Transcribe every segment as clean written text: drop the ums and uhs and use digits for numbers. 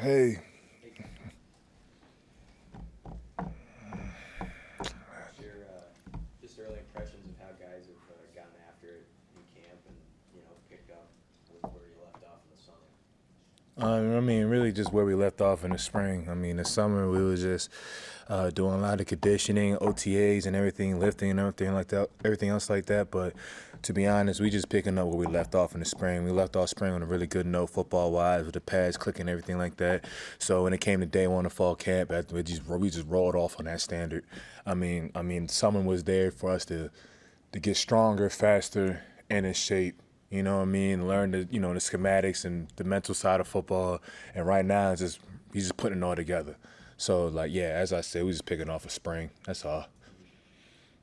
Hey. Your just early impressions of how guys have gotten after it in camp and picked up with where you left off in the summer. Really just where we left off in the spring. The summer we was just doing a lot of conditioning, OTAs, and everything, lifting and everything like that, everything else like that. But to be honest, we just picking up where we left off in the spring. We left off spring on a really good note, football-wise, with the pads clicking and everything like that. So when it came to day one of fall camp, we just rolled off on that standard. Summer was there for us to get stronger, faster, and in shape. You know what I mean? Learn the schematics and the mental side of football. And right now, he's just putting it all together. So like, yeah, as I said, we just picking off a spring. That's all.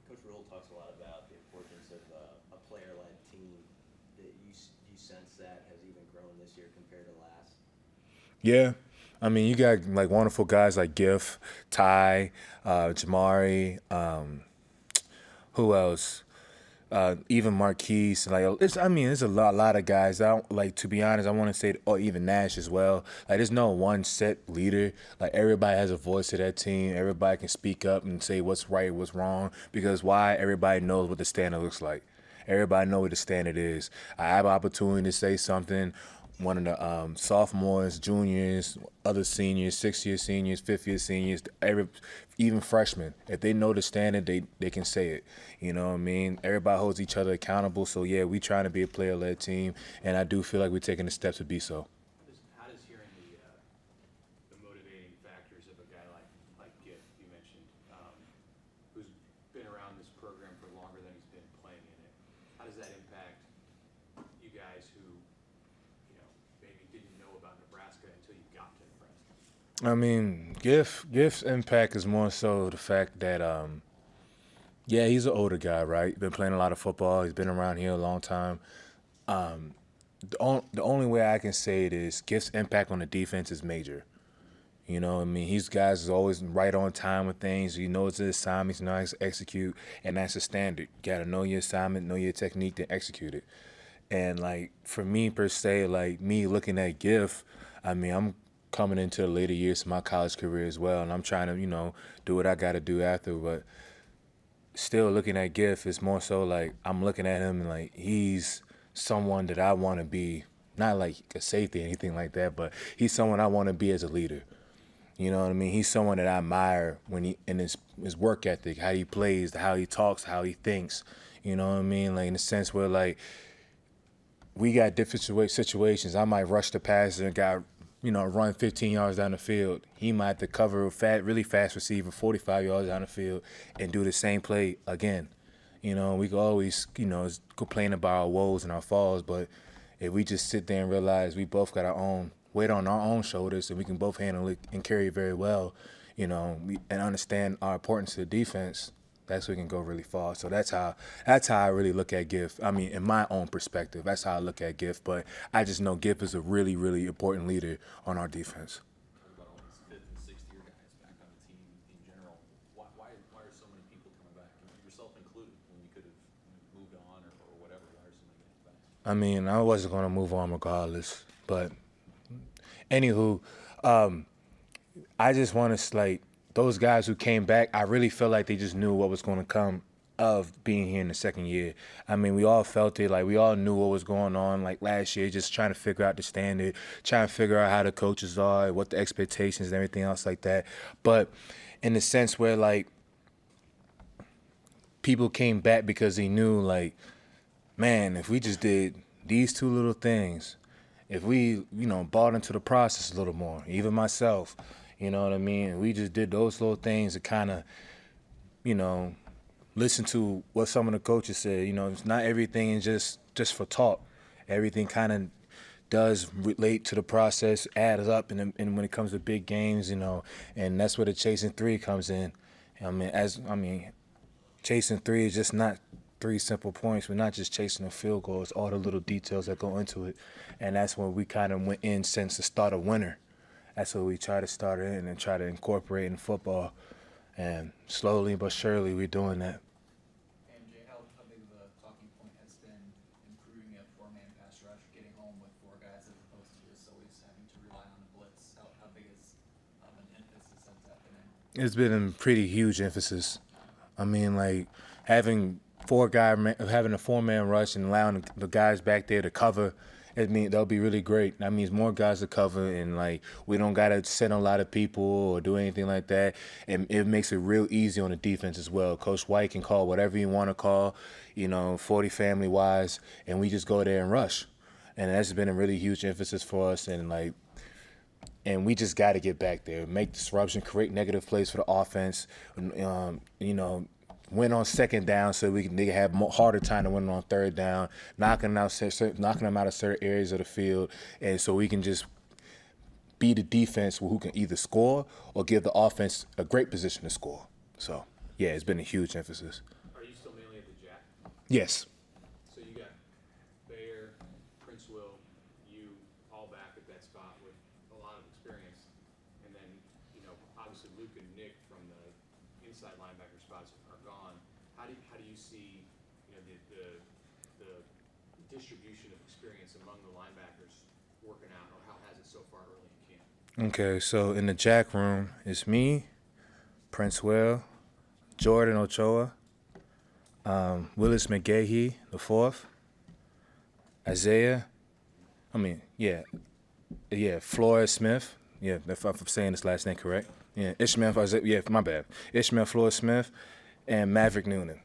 Coach Rule talks a lot about the importance of a player-led team. That you sense that has even grown this year compared to last. Yeah. You got like wonderful guys like Giff, Ty, Jamari, who else? Even Marquise, there's a lot of guys. I don't, like, to be honest, I want to say, or even Nash as well. Like, there's no one set leader. Like, everybody has a voice to that team. Everybody can speak up and say what's right, what's wrong. Because why? Everybody knows what the standard looks like. Everybody know what the standard is. I have an opportunity to say something. One of the sophomores, juniors, other seniors, sixth-year seniors, fifth-year seniors, even freshmen, if they know the standard, they can say it. You know what I mean? Everybody holds each other accountable. So, yeah, we trying to be a player-led team, and I do feel like we're taking the steps to be so. How does hearing the motivating factors of a guy like Giff, you mentioned, who's been around this program for longer than he's been playing in it, how does that impact you guys who maybe didn't know about Nebraska until you got to Nebraska? Gift's impact is more so the fact that yeah, he's an older guy, right? Been playing a lot of football. He's been around here a long time. The only way I can say it is Gift's impact on the defense is major. You know what I mean? He's guys is always right on time with things. He knows his assignments, he knows how to execute, and that's the standard. You gotta know your assignment, know your technique, then execute it. And like for me per se, like me looking at Gift, I'm coming into the later years of my college career as well, and I'm trying to, do what I gotta do after. But still looking at Gift, it's more so like I'm looking at him and like he's someone that I want to be, not like a safety or anything like that, but he's someone I want to be as a leader. You know what I mean? He's someone that I admire when he in his work ethic, how he plays, how he talks, how he thinks. You know what I mean? Like in the sense where like we got different situations. I might rush the passer and got run 15 yards down the field. He might have to cover a really fast receiver 45 yards down the field and do the same play again. We could always complain about our woes and our falls, but if we just sit there and realize we both got our own weight on our own shoulders and we can both handle it and carry it very well, and understand our importance to the defense, that's where we can go really far. So that's how I really look at Gift. In my own perspective, that's how I look at Gift. But I just know Gift is a really, really important leader on our defense. Talk about all these fifth and sixth year guys back on the team in general. Why are so many people coming back, yourself included, when you could have moved on or whatever? Why are so many guys back? I wasn't gonna move on regardless, but anywho, I just want to like those guys who came back. I really feel like they just knew what was going to come of being here in the second year. We all felt it. Like we all knew what was going on. Like last year, just trying to figure out the standard, trying to figure out how the coaches are, what the expectations, and everything else like that. But in the sense where like people came back because they knew like, man, if we just did these two little things, if we, bought into the process a little more, even myself, you know what I mean? We just did those little things to kind of, you know, listen to what some of the coaches said. It's not everything is just for talk. Everything kind of does relate to the process, adds up, and when it comes to big games, and that's where the chasing three comes in. Chasing three is just not three simple points. We're not just chasing a field goal. It's all the little details that go into it. And that's when we kind of went in since the start of winter. That's what we try to start in and try to incorporate in football. And slowly but surely we're doing that. MJ, how big of a talking point has been improving a four-man pass rush, getting home with four guys as opposed to just always having to rely on the blitz? How big is of an emphasis has that been in? It's been a pretty huge emphasis. I mean, like having a four-man rush and allowing the guys back there to cover. That'll be really great. That means more guys to cover, and like we don't gotta send a lot of people or do anything like that. And it makes it real easy on the defense as well. Coach White can call whatever you want to call, 40 family wise, and we just go there and rush. And that's been a really huge emphasis for us. And we just got to get back there, make disruption, create negative plays for the offense. Win on second down so they can have harder time to win on third down, knocking them out of certain areas of the field, and so we can just be the defense who can either score or give the offense a great position to score. So, yeah, it's been a huge emphasis. Are you still mainly at the Jack? Yes. So you got Bayer, Prince Will, you all back at that spot with a lot of experience, and then obviously Luke and Nick from the inside linebacker spots are gone. How do you see the distribution of experience among the linebackers working out, or how has it so far early in camp? Okay, so in the Jack room, it's me, Prince Will, Jordan Ochoa, Willis McGahee, the fourth, Flores Smith. Yeah, if I'm saying this last name correct. Yeah, my bad. Ishmael Flores Smith and Maverick Noonan.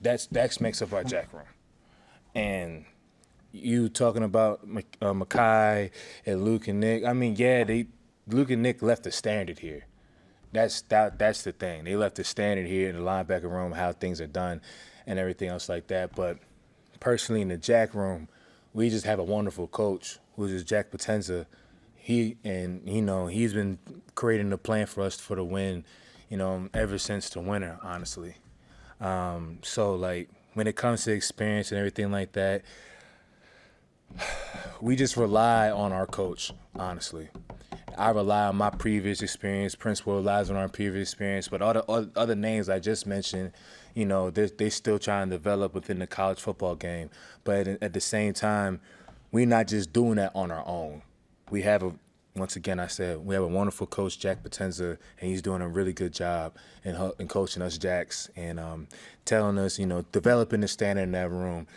That makes up our Jack room. And you talking about Makai and Luke and Nick. I mean, Luke and Nick left the standard here. That's the thing. They left the standard here in the linebacker room, how things are done and everything else like that. But personally in the Jack room, we just have a wonderful coach who's just Jack Potenza. He's been creating the plan for us for the win, ever since the winter, honestly. So like when it comes to experience and everything like that, we just rely on our coach, honestly. I rely on my previous experience. Prince Will relies on our previous experience. But all the other names I just mentioned, they still trying to develop within the college football game. But at the same time, we're not just doing that on our own. Once again, I said, we have a wonderful coach, Jack Potenza, and he's doing a really good job in coaching us Jacks and telling us, developing the standard in that room,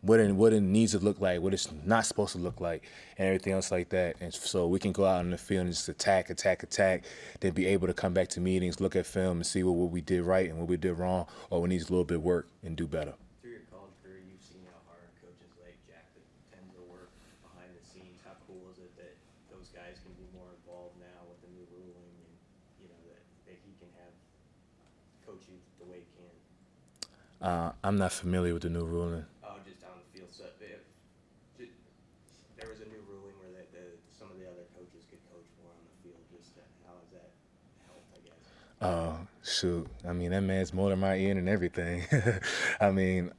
what it needs to look like, what it's not supposed to look like, and everything else like that. And so we can go out in the field and just attack, then be able to come back to meetings, look at film, and see what we did right and what we did wrong, or we need a little bit of work and do better. Through your college career, you've seen how hard coaches like Jack Potenza work behind the scenes. How cool is it that those guys can be more involved now with the new ruling, and that he can coach you the way he can? I'm not familiar with the new ruling. Just on the field. So there was a new ruling where some of the other coaches could coach more on the field. How has that helped, I guess? Shoot. I mean, that man's more than my ear and everything. I mean,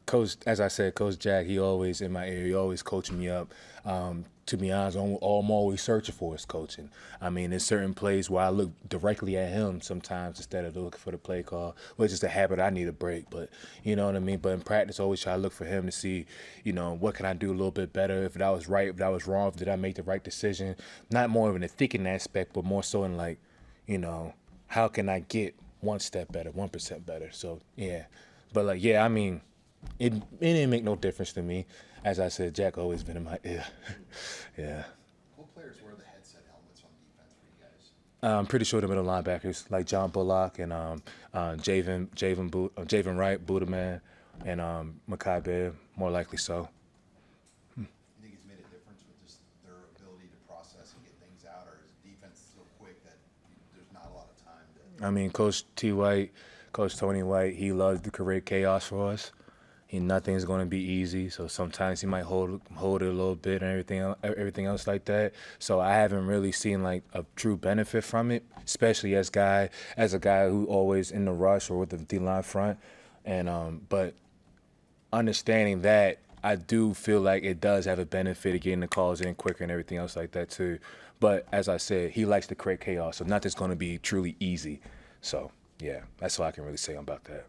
Coach, as I said, Coach Jack, he always in my ear. He always coaching me up. To be honest, all I'm always searching for is coaching. I mean, there's certain plays where I look directly at him sometimes instead of looking for the play call, which is a habit I need to break. But you know what I mean? But in practice, I always try to look for him to see, what can I do a little bit better? If that was right, if that was wrong, did I make the right decision? Not more of in the thinking aspect, but more so in like, how can I get 1 step better, 1% better? So, yeah. But, like, yeah, I mean, it didn't make no difference to me. As I said, Jack always been in my ear. Yeah. What players wear the headset helmets on defense for you guys? I'm pretty sure the middle linebackers, like John Bullock and Javen Wright, Buddha Man, and Makai Bear, more likely so. You think it's made a difference with just their ability to process and get things out, or is defense so quick that there's not a lot of time to... I mean, Coach Tony White, he loves to create chaos for us. Nothing's going to be easy, so sometimes he might hold it a little bit and everything else like that. So I haven't really seen like a true benefit from it, especially as a guy who always in the rush or with the D-line front. And but understanding that, I do feel like it does have a benefit of getting the calls in quicker and everything else like that too. But as I said, he likes to create chaos, so nothing's going to be truly easy. So yeah, that's all I can really say about that.